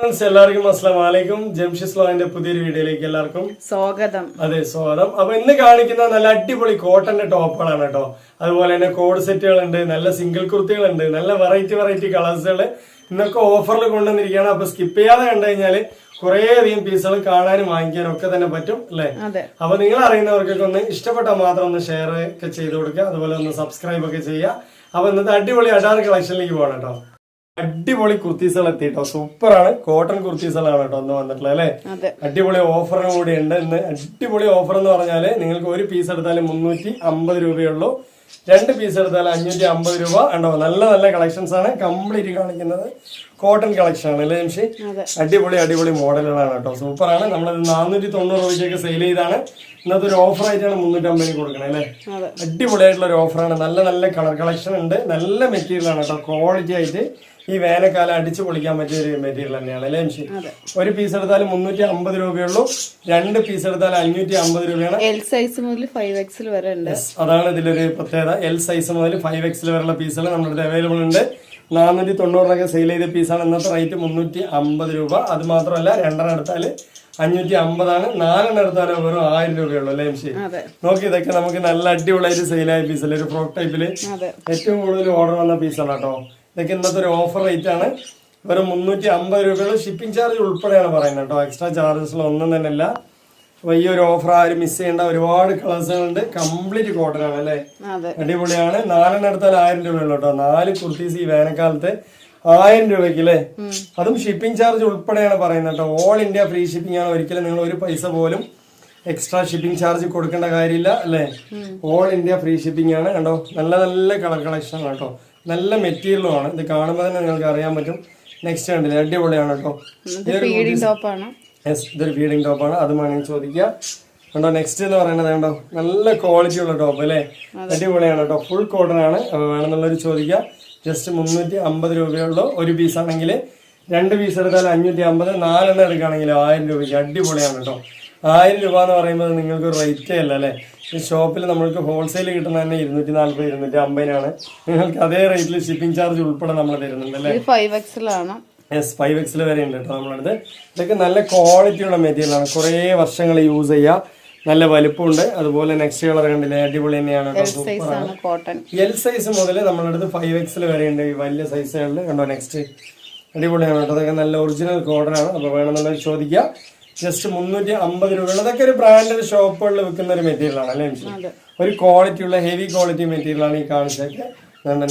എല്ലാവർക്കും അസ്സലാമു അലൈക്കും. ജംഷിസ് ലോന്റെ പുതിയൊരു വീഡിയോയിലേക്ക് എല്ലാവർക്കും സ്വാഗതം. അതെ, സ്വാഗതം. അപ്പൊ ഇന്ന് കാണിക്കുന്ന നല്ല അടിപൊളി കോട്ടന്റെ ടോപ്പുകളാണ് കേട്ടോ. അതുപോലെ തന്നെ കോഡ് സെറ്റുകൾ ഉണ്ട്, നല്ല സിംഗിൾ കുർത്തികളുണ്ട്, നല്ല വെറൈറ്റി കളേഴ്സുകൾ ഇന്നൊക്കെ ഓഫറിൽ കൊണ്ടുവന്നിരിക്കുകയാണ്. അപ്പൊ സ്കിപ്പ് ചെയ്യാതെ കണ്ടു കഴിഞ്ഞാല് കുറെ അധികം പീസുകൾ കാണാനും വാങ്ങിക്കാനും ഒക്കെ തന്നെ പറ്റും അല്ലെ. അപ്പൊ നിങ്ങൾ അറിയുന്നവർക്കൊക്കെ ഒന്ന് ഇഷ്ടപ്പെട്ടാൽ മാത്രം ഒന്ന് ഷെയർ ഒക്കെ ചെയ്ത് കൊടുക്കുക, അതുപോലെ ഒന്ന് സബ്സ്ക്രൈബ് ഒക്കെ ചെയ്യുക. അപ്പൊ ഇന്നത്തെ അടിപൊളി അഡാർ കളക്ഷനിലേക്ക് പോകണം കേട്ടോ. അടിപൊളി കുർത്തീസുകൾ എത്തിട്ടോ, സൂപ്പറാണ്. കോട്ടൺ കുർത്തീസുകളാണ് കേട്ടോ ഒന്ന് വന്നിട്ടുള്ളത് അല്ലെ. അടിപൊളി ഓഫറിന് കൂടി ഉണ്ട് ഇന്ന്. അടിപൊളി ഓഫർ എന്ന് പറഞ്ഞാല് നിങ്ങൾക്ക് ഒരു പീസ് എടുത്താലും 350 രൂപയുള്ളൂ, 2 പീസ് എടുത്താലും 550 രൂപ. ഉണ്ടോ, നല്ല നല്ല കളക്ഷൻസ് ആണ് കംപ്ലീറ്റ് കാണിക്കുന്നത്. കോട്ടൺ കളക്ഷൻ ആണ് അല്ലേ ജംഷി? അടിപൊളി മോഡലുകളാണ് കേട്ടോ, സൂപ്പറാണ്. നമ്മളത് 490 രൂപയ്ക്കൊക്കെ സെയിൽ ചെയ്താണ്. ഇന്നത്തെ ഒരു ഓഫർ ആയിട്ടാണ് 350 കൊടുക്കണേ അല്ലെ. അടിപൊളിയായിട്ടുള്ള ഒരു ഓഫറാണ്. നല്ല നല്ല കളർ കളക്ഷൻ ഉണ്ട്, നല്ല മെറ്റീരിയൽ ആണ് കേട്ടോ. ക്വാളിറ്റി ആയിട്ട് ഈ വേനൽക്കാലം അടിച്ചു പൊളിക്കാൻ പറ്റിയ ഒരു മെറ്റീരിയൽ തന്നെയാണ് അല്ലേ ജംഷി? ഒരു പീസ് എടുത്താലും 350 രൂപയുള്ളൂ, 2 പീസ് എടുത്താലും 550 രൂപയാണ്. എൽ സൈസ് മുതൽ 5XL വരെ ഉണ്ട്. അതാണ് ഇതിലൊരു പ്രത്യേകത. എൽ സൈസ് മുതൽ 5XL വരെയുള്ള പീസുകൾ നമ്മുടെ അടുത്ത് അവൈലബിൾ ഉണ്ട്. 490 സെയിൽ ചെയ്ത പീസാണ്. ഇന്നത്തെ റേറ്റ് 350 രൂപ. അത് മാത്രമല്ല, 2 എടുത്താല് 550 ആണ്, 4 എടുത്താലും വെറും 1000 രൂപയുള്ളൂ അല്ലേ ജംഷി? നോക്കി, ഇതൊക്കെ നമുക്ക് നല്ല അടിപൊളിയായിട്ട് സെയിലായ പീസല്ലേ, ഒരു ഫ്രോക്ക് ടൈപ്പില് ഏറ്റവും കൂടുതൽ ഓർഡർ വന്ന പീസാണ് കേട്ടോ. ഇതൊക്കെ ഇന്നത്തെ ഒരു ഓഫർ റേറ്റ് ആണ്, വെറും 350 രൂപയുള്ള ഷിപ്പിംഗ് ചാർജ് ഉൾപ്പെടെയാണ് പറയുന്നത് കേട്ടോ. എക്സ്ട്രാ ചാർജസ് ഒന്നും തന്നെ ഇല്ല. അപ്പൊ ഈ ഒരു ഓഫർ ആരും മിസ് ചെയ്യേണ്ട. ഒരുപാട് കളേഴ്സുകളുണ്ട്, കംപ്ലീറ്റ് കോട്ടൺ ആണ് അല്ലെ. അടിപൊളിയാണ്. 4 എടുത്താൽ 1000 രൂപയുള്ളൂ കേട്ടോ. 4 കുർത്തീസ് ഈ വേനൽക്കാലത്ത് 1000 രൂപയ്ക്ക് അല്ലേ. അതും ഷിപ്പിംഗ് ചാർജ് ഉൾപ്പെടെയാണ് പറയുന്നത് കേട്ടോ. ഓൾ ഇന്ത്യ ഫ്രീ ഷിപ്പിംഗ് ആണ്. ഒരിക്കലും നിങ്ങൾ ഒരു പൈസ പോലും എക്സ്ട്രാ ഷിപ്പിംഗ് ചാർജ് കൊടുക്കേണ്ട കാര്യമില്ല അല്ലേ. ഓൾ ഇന്ത്യ ഫ്രീ ഷിപ്പിംഗ് ആണ്. കണ്ടോ, നല്ല നല്ല കളർ കളക്ഷൻ ആണ് കേട്ടോ. നല്ല മെറ്റീരിയലും ആണ്. ഇത് കാണുമ്പോൾ തന്നെ നിങ്ങൾക്ക് അറിയാൻ പറ്റും. നെക്സ്റ്റ് കണ്ടില്ലേ, അടിപൊളിയാണ് കേട്ടോ. ഇതൊരു ഫീഡിംഗ് ടോപ്പാണ്, അത് വേണമെങ്കിൽ ചോദിക്കുക. കണ്ടോ, നെക്സ്റ്റ് എന്ന് പറയുന്നത് കണ്ടോ, നല്ല ക്വാളിറ്റി ഉള്ള ടോപ്പ് അല്ലേ. അടിപൊളിയാണ് കേട്ടോ. ഫുൾ കോട്ടൺ ആണ്. വേണമെന്നുള്ളവർ ചോദിക്കുക. ജസ്റ്റ് 350 രൂപയുള്ളൂ. ഒരു പീസ് ആണെങ്കിൽ 2 പീസ് എടുത്താൽ 550, 4 എടുക്കുകയാണെങ്കിൽ 1000 രൂപയ്ക്ക്. അടിപൊളിയാണ് കേട്ടോ. 1000 രൂപ എന്ന് പറയുമ്പോൾ നിങ്ങൾക്ക് ഒരു റേറ്റേ അല്ല അല്ലേ. ഈ ഷോപ്പിൽ നമ്മൾക്ക് ഹോൾസെയിൽ കിട്ടുന്ന തന്നെ 240, 250 നിങ്ങൾക്ക് അതേ റേറ്റിൽ ഷിപ്പിംഗ് ചാർജ് ഉൾപ്പെടെ നമ്മൾ തരുന്നുണ്ട് അല്ലേ. 5XL ആണ്. യെസ്, 5XL വരെ ഉണ്ട് കേട്ടോ നമ്മളടുത്ത്. ഇതൊക്കെ നല്ല ക്വാളിറ്റിയുള്ള മെറ്റീരിയലാണ്, കുറേ വർഷങ്ങൾ യൂസ് ചെയ്യാം. നല്ല വലുപ്പമുണ്ട്. അതുപോലെ നെക്സ്റ്റ് കളർ കണ്ടില്ലേ, അടിപൊളി തന്നെയാണ് കേട്ടോ. സൂപ്പറാണ്. എൽ സൈസ് മുതൽ നമ്മളടുത്ത് 5XL വരെ ഉണ്ട്, ഈ വലിയ സൈസുകളിൽ. കണ്ടോ, നെക്സ്റ്റ് അടിപൊളിയാണ് കേട്ടോ. അതൊക്കെ നല്ല ഒറിജിനൽ കോട്ടൺ ആണ്. അപ്പോൾ വേണമെന്നുള്ളത് ചോദിക്കുക. ജസ്റ്റ് 350 രൂപയുള്ള. അതൊക്കെ ഒരു ബ്രാൻഡഡ് ഷോപ്പുകളിൽ വിൽക്കുന്ന ഒരു മെറ്റീരിയൽ ആണ് അല്ലേ. ഒരു ക്വാളിറ്റി ഉള്ള ഹെവി ക്വാളിറ്റി മെറ്റീരിയൽ ആണ് ഈ കാണിച്ചതൊക്കെ.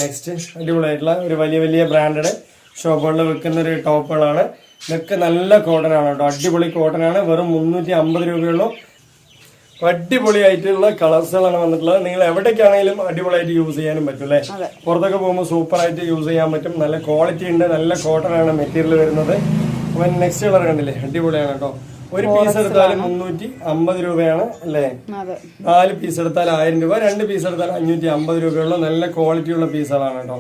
നെക്സ്റ്റ് അടിപൊളിയായിട്ടുള്ള ഒരു വലിയ ബ്രാൻഡഡ് ഷോപ്പുകളിൽ വിൽക്കുന്ന ഒരു ടോപ്പുകളാണ്. ഇതൊക്കെ നല്ല കോട്ടൺ ആണ് കേട്ടോ. അടിപൊളി കോട്ടൺ ആണ്. വെറും 350 രൂപയുള്ളൂ. അടിപൊളിയായിട്ടുള്ള കളേഴ്സുകളാണ് വന്നിട്ടുള്ളത്. നിങ്ങൾ എവിടേക്കാണെങ്കിലും അടിപൊളിയായിട്ട് യൂസ് ചെയ്യാനും പറ്റും അല്ലേ. പുറത്തൊക്കെ പോകുമ്പോൾ സൂപ്പറായിട്ട് യൂസ് ചെയ്യാൻ പറ്റും. നല്ല ക്വാളിറ്റി ഉണ്ട്, നല്ല കോട്ടൺ ആണ് മെറ്റീരിയൽ വരുന്നത്. അപ്പൊ നെക്സ്റ്റ് കളർ കണ്ടില്ലേ, അടിപൊളിയാണ് കേട്ടോ. ഒരു പീസ് എടുത്താലും 350 രൂപയാണ് അല്ലേ. 4 പീസ് എടുത്താൽ 1000 രൂപ, 2 പീസ് എടുത്താൽ 550 രൂപയുള്ള നല്ല ക്വാളിറ്റിയുള്ള പീസുകളാണ് കേട്ടോ.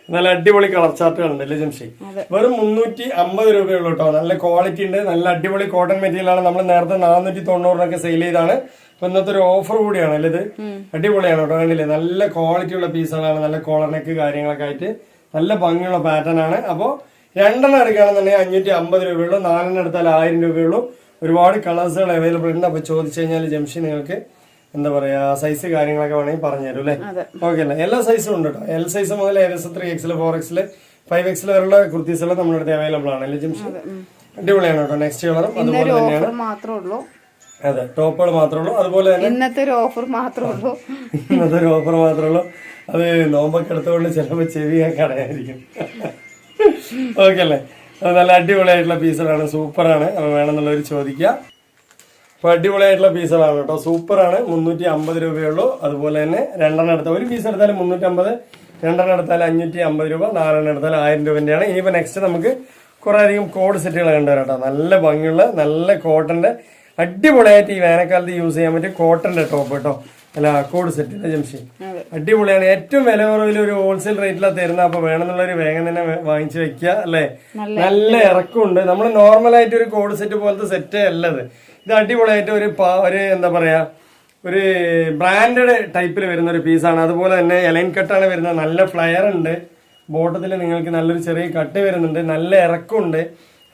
നല്ല അടിപൊളി കളർ ചാർട്ടുകൾ ഉണ്ട് അല്ലേ ജംഷി? വെറും 350 രൂപയുള്ളൂ കേട്ടോ. നല്ല ക്വാളിറ്റി ഉണ്ട്, നല്ല അടിപൊളി കോട്ടൺ മെറ്റീരിയൽ ആണ്. നമ്മൾ നേരത്തെ 490 സെയിൽ ചെയ്താണ്. അപ്പൊ ഇന്നത്തെ ഒരു ഓഫർ കൂടിയാണ് അല്ലേ ഇത്. അടിപൊളിയാണ് കേട്ടോ. കണ്ടില്ലേ, നല്ല ക്വാളിറ്റിയുള്ള പീസുകളാണ്. നല്ല കോളർ നെക്ക് കാര്യങ്ങളൊക്കെ ആയിട്ട് നല്ല ഭംഗിയുള്ള പാറ്റേൺ ആണ്. അപ്പോൾ 2 എടുക്കുകയാണെന്നുണ്ടെങ്കിൽ 550 രൂപയുള്ളൂ, 4 എടുത്താൽ 1000 രൂപയുള്ളൂ. ഒരുപാട് കളേഴ്സുകൾ അവൈലബിൾ ഉണ്ട്. അപ്പൊ ചോദിച്ചു കഴിഞ്ഞാൽ ജംഷി നിങ്ങൾക്ക് എന്താ പറയാ, സൈസ് കാര്യങ്ങളൊക്കെ വേണമെങ്കിൽ പറഞ്ഞു തരും അല്ലേ. ഓക്കെ അല്ലേ. എല്ലാ സൈസും ഉണ്ട് കേട്ടോ. എൽ സൈസ് മുതൽ ഏകദേശം 3XL, 4XL, 5XL വരെയുള്ള കുർത്തീസുകൾ നമ്മുടെ അടുത്ത് അവൈലബിൾ ആണ് അല്ലേ ജംഷി? അടിപൊളിയാണ് കേട്ടോ. നെക്സ്റ്റ് കളറും അതുപോലെ തന്നെയാണ്. അതെ, ടോപ്പുകൾ മാത്രമേ ഉള്ളൂ. അതുപോലെ തന്നെ ഇന്നത്തെ ഒരു ഓഫർ മാത്രമേ ഉള്ളൂ. അത് നോമ്പൊക്കെ എടുത്തുകൊണ്ട് ചിലപ്പോൾ ചെവിയാൻ കടയായിരിക്കും. ഓക്കെ അല്ലേ. അത് നല്ല അടിപൊളിയായിട്ടുള്ള പീസുകളാണ്, സൂപ്പറാണ്. അപ്പോൾ വേണമെന്നുള്ളവർ ചോദിക്കുക. അപ്പോൾ അടിപൊളിയായിട്ടുള്ള പീസുകളാണ് കേട്ടോ, സൂപ്പറാണ്. 350 രൂപയുള്ളൂ. അതുപോലെ തന്നെ 2 എടുത്താൽ, ഒരു പീസ് എടുത്താലും 350, 2 എടുത്താൽ 550 രൂപ, 4 എടുത്താൽ 1000 രൂപൻ്റെയാണ്. ഇനിയിപ്പോൾ നെക്സ്റ്റ് നമുക്ക് കുറേ അധികം കോഡ് സെറ്റുകൾ കണ്ടുവരാം കേട്ടോ. നല്ല ഭംഗിയുള്ള നല്ല കോട്ടന്റെ അടിപൊളിയായിട്ട് ഈ വേനൽക്കാലത്ത് യൂസ് ചെയ്യാൻ പറ്റിയ കോട്ടന്റെ ടോപ്പ് കേട്ടോ. അല്ല, കോഡ് സെറ്റ് ജംഷി അടിപൊളിയാണ്. ഏറ്റവും വില കുറവിൽ ഒരു ഹോൾസെയിൽ റേറ്റിലാണ് തരുന്നത്. അപ്പൊ വേണമെന്നുള്ളൊരു വേഗം തന്നെ വാങ്ങിച്ചു വെക്കുക അല്ലേ. നല്ല ഇറക്കമുണ്ട്. നമ്മൾ നോർമലായിട്ട് ഒരു കോഡ് സെറ്റ് പോലത്തെ സെറ്റേ അല്ലത്. ഇത് അടിപൊളിയായിട്ട് ഒരു എന്താ പറയാ, ഒരു ബ്രാൻഡഡ് ടൈപ്പിൽ വരുന്ന ഒരു പീസാണ്. അതുപോലെ തന്നെ എലൈൻ കട്ടാണ് വരുന്നത്. നല്ല ഫ്ലയർ ഉണ്ട്, ബോട്ടത്തിൽ നിങ്ങൾക്ക് നല്ലൊരു ചെറിയ കട്ട് വരുന്നുണ്ട്, നല്ല ഇറക്കമുണ്ട്.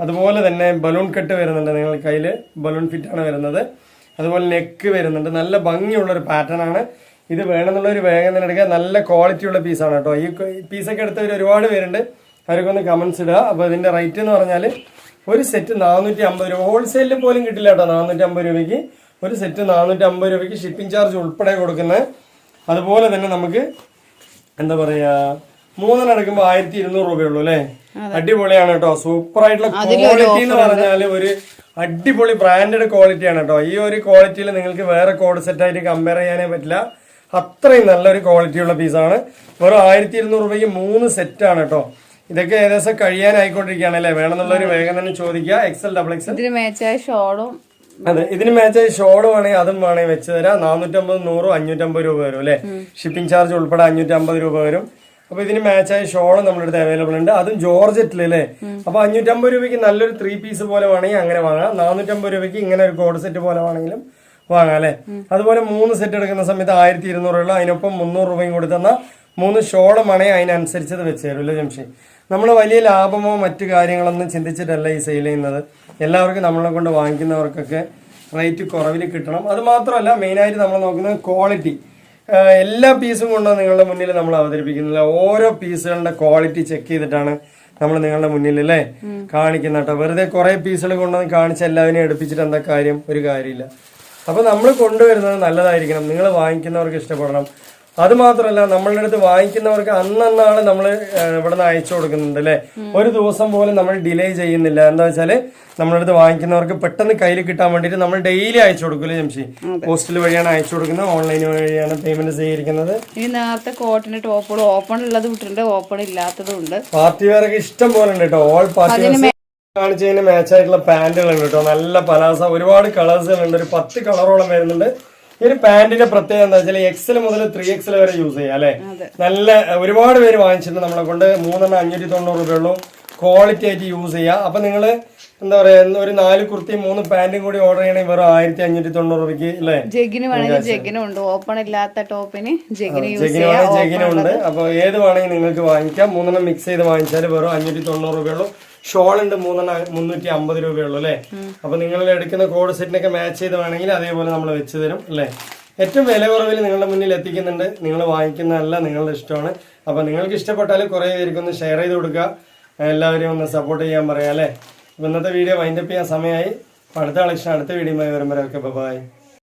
അതുപോലെ തന്നെ ബലൂൺ കട്ട് വരുന്നുണ്ട്, നിങ്ങൾക്ക് കയ്യിൽ ബലൂൺ ഫിറ്റാണ് വരുന്നത്. അതുപോലെ നെക്ക് വരുന്നുണ്ട്, നല്ല ഭംഗിയുള്ളൊരു പാറ്റേൺ ആണ്. ഇത് വേണമെന്നുള്ളൊരു വേഗം തന്നെ എടുക്കുക. നല്ല ക്വാളിറ്റിയുള്ള പീസാണ് കേട്ടോ. ഈ പീസൊക്കെ എടുത്തവർ ഒരുപാട് പേരുണ്ട്, അവരൊക്കെ ഒന്ന് കമൻസ് ഇടുക. അപ്പോൾ ഇതിൻ്റെ റേറ്റ് എന്ന് പറഞ്ഞാൽ ഒരു സെറ്റ് 450 രൂപ. ഹോൾസെയിലിൽ പോലും കിട്ടില്ല കേട്ടോ 450 രൂപയ്ക്ക്. ഒരു സെറ്റ് 450 രൂപയ്ക്ക് ഷിപ്പിംഗ് ചാർജ് ഉൾപ്പെടെ കൊടുക്കുന്നത്. അതുപോലെ തന്നെ നമുക്ക് എന്താ പറയാ 3 എടുക്കുമ്പോൾ 1200 രൂപയുള്ളൂ അല്ലേ. അടിപൊളിയാണ് കേട്ടോ. സൂപ്പർ ആയിട്ടുള്ള ക്വാളിറ്റി എന്ന് പറഞ്ഞാൽ ഒരു അടിപൊളി ബ്രാൻഡഡ് ക്വാളിറ്റിയാണ് കേട്ടോ. ഈ ഒരു ക്വാളിറ്റിയിൽ നിങ്ങൾക്ക് വേറെ കോഡ് സെറ്റ് ആയിട്ട് കമ്പയർ ചെയ്യാനേ പറ്റില്ല. അത്രയും നല്ലൊരു ക്വാളിറ്റിയുള്ള പീസാണ്. വെറും 1200 രൂപയ്ക്ക് 3 സെറ്റാണ് കേട്ടോ. ഇതൊക്കെ ഏകദേശം കഴിയാനായിക്കൊണ്ടിരിക്കുകയാണ് അല്ലേ. വേണമെന്നുള്ളൊരു വേഗം തന്നെ ചോദിക്കുക. XL XXL ഇതിന് മാച്ചായ ഷോളും, അതെ ഇതിന് മാച്ചായ ഷോള് വേണമെങ്കിൽ അതും വേണമെങ്കിൽ വെച്ച് തരാം. 450, 100, 550 രൂപ വരും അല്ലേ. ഷിപ്പിംഗ് ചാർജ് ഉൾപ്പെടെ 550 രൂപ വരും. അപ്പൊ ഇതിന് മാച്ചായ ഷോള് നമ്മുടെ അടുത്ത് അവൈലബിൾ ഉണ്ട്, അതും ജോർജറ്റിൽ അല്ലേ. അപ്പൊ 550 രൂപയ്ക്ക് നല്ലൊരു 3 പീസ് പോലെ വേണമെങ്കിൽ അങ്ങനെ വാങ്ങാം. 450 രൂപയ്ക്ക് ഇങ്ങനെ ഒരു കോഡ് സെറ്റ് പോലെ വേണമെങ്കിലും വാങ്ങാം അല്ലെ. അതുപോലെ 3 സെറ്റ് എടുക്കുന്ന സമയത്ത് 1200 ഉള്ള അതിനൊപ്പം 300 രൂപയും കൊടുത്തെന്ന 3 ഷോളും വേണമെങ്കിൽ അതിനനുസരിച്ചത് വെച്ച് തരും അല്ലേ ജംഷി. നമ്മൾ വലിയ ലാഭമോ മറ്റു കാര്യങ്ങളൊന്നും ചിന്തിച്ചിട്ടല്ല ഈ സെയിൽ ചെയ്യുന്നത്. എല്ലാവർക്കും നമ്മളെ കൊണ്ട് വാങ്ങിക്കുന്നവർക്കൊക്കെ റേറ്റ് കുറവിൽ കിട്ടണം. അത് മാത്രമല്ല മെയിനായിട്ട് നമ്മൾ നോക്കുന്നത് ക്വാളിറ്റി. എല്ലാ പീസും കൊണ്ടോ നിങ്ങളുടെ മുന്നിൽ നമ്മൾ അവതരിപ്പിക്കുന്നില്ല. ഓരോ പീസുകളുടെ ക്വാളിറ്റി ചെക്ക് ചെയ്തിട്ടാണ് നമ്മൾ നിങ്ങളുടെ മുന്നിൽ അല്ലേ കാണിക്കുന്ന കേട്ടോ. വെറുതെ കുറെ പീസുകൾ കൊണ്ടുവന്ന് കാണിച്ച് എല്ലാവരെയും എടുപ്പിച്ചിട്ട് എന്താ കാര്യം? ഒരു കാര്യമില്ല. അപ്പൊ നമ്മൾ കൊണ്ടുവരുന്നത് നല്ലതായിരിക്കണം, നിങ്ങൾ വാങ്ങിക്കുന്നവർക്ക് ഇഷ്ടപ്പെടണം. അത് മാത്രമല്ല നമ്മളുടെ അടുത്ത് വാങ്ങിക്കുന്നവർക്ക് അന്നന്നാള് നമ്മൾ ഇവിടെ നിന്ന് അയച്ചു കൊടുക്കുന്നുണ്ട് അല്ലെ. ഒരു ദിവസം പോലും നമ്മൾ ഡിലേ ചെയ്യുന്നില്ല. എന്താ വെച്ചാല് നമ്മുടെ അടുത്ത് വാങ്ങിക്കുന്നവർക്ക് പെട്ടെന്ന് കയ്യിൽ കിട്ടാൻ വേണ്ടിയിട്ട് നമ്മൾ ഡെയിലി അയച്ചു കൊടുക്കൂലേ ജംഷി. പോസ്റ്റൽ വഴിയാണ് അയച്ചു കൊടുക്കുന്നത്, ഓൺലൈൻ വഴിയാണ് പേയ്മെന്റ് സ്വീകരിക്കുന്നത്. ഇനി നേരത്തെ കോട്ടന്റെ ടോപ്പുകൾ ഓപ്പൺ ഉള്ളത് വിട്ടിട്ടുണ്ട്, ഓപ്പൺ ഇല്ലാത്തതും ഉണ്ട്. പാർട്ടി വെയറൊക്കെ ഇഷ്ടം പോലെ ഉണ്ട് കേട്ടോ. ഓൾ പാർട്ടി വെയർ കാണിച്ചതിന് മാച്ച് ആയിട്ടുള്ള പാന്റുകളുണ്ട് കേട്ടോ. നല്ല പലാസ ഒരുപാട് കളേഴ്സുകളുണ്ട്, ഒരു 10 കളറോളം വരുന്നുണ്ട്. ഈ ഒരു പാന്റിന്റെ പ്രത്യേകത എന്താ വെച്ചാൽ XL മുതൽ 3XL വരെ യൂസ് ചെയ്യാം അല്ലെ. നല്ല ഒരുപാട് പേര് വാങ്ങിച്ചിട്ടുണ്ട് നമ്മളെ കൊണ്ട്. 3 590 രൂപയുള്ളൂ. ക്വാളിറ്റി ആയിട്ട് യൂസ് ചെയ്യാം. അപ്പൊ നിങ്ങള് എന്താ പറയാ ഒരു 4 കുർത്തിയും 3 പാന്റും കൂടി ഓർഡർ ചെയ്യണമെങ്കിൽ വെറും 1590 രൂപയ്ക്ക് അല്ലെ. ജെഗിന് വേണമെങ്കിൽ ജെഗിനും ഉണ്ട്, ഓപ്പൺ ഇല്ലാത്ത ടോപ്പിന് ജെഗിനും ഉണ്ട്. അപ്പൊ ഏത് വേണമെങ്കിൽ നിങ്ങൾക്ക് വാങ്ങിക്കാം. 3 മിക്സ് ചെയ്ത് വാങ്ങിച്ചാൽ വെറും 590 രൂപയുള്ളൂ. ഷോൾ ഉണ്ട് 350 രൂപയുള്ളൂ അല്ലെ. അപ്പൊ നിങ്ങൾ എടുക്കുന്ന കോഡ് സെറ്റിനൊക്കെ മാച്ച് ചെയ്ത് വേണമെങ്കിൽ അതേപോലെ നമ്മൾ വെച്ച് തരും അല്ലെ. ഏറ്റവും വില കുറവിൽ നിങ്ങളുടെ മുന്നിൽ എത്തിക്കുന്നുണ്ട്. നിങ്ങൾ വാങ്ങിക്കുന്നതല്ല, നിങ്ങളുടെ ഇഷ്ടമാണ്. അപ്പൊ നിങ്ങൾക്ക് ഇഷ്ടപ്പെട്ടാൽ കുറെ പേർക്കൊന്ന് ഷെയർ ചെയ്ത് കൊടുക്കുക, എല്ലാവരെയും ഒന്ന് സപ്പോർട്ട് ചെയ്യാൻ പറയാം അല്ലെ. അപ്പൊ ഇന്നത്തെ വീഡിയോ വൈൻഡപ്പ് ചെയ്യാൻ സമയമായി. അടുത്ത കളക്ഷൻ അടുത്ത വീഡിയോയുമായി വരുമ്പോഴൊക്കെ ബൈ.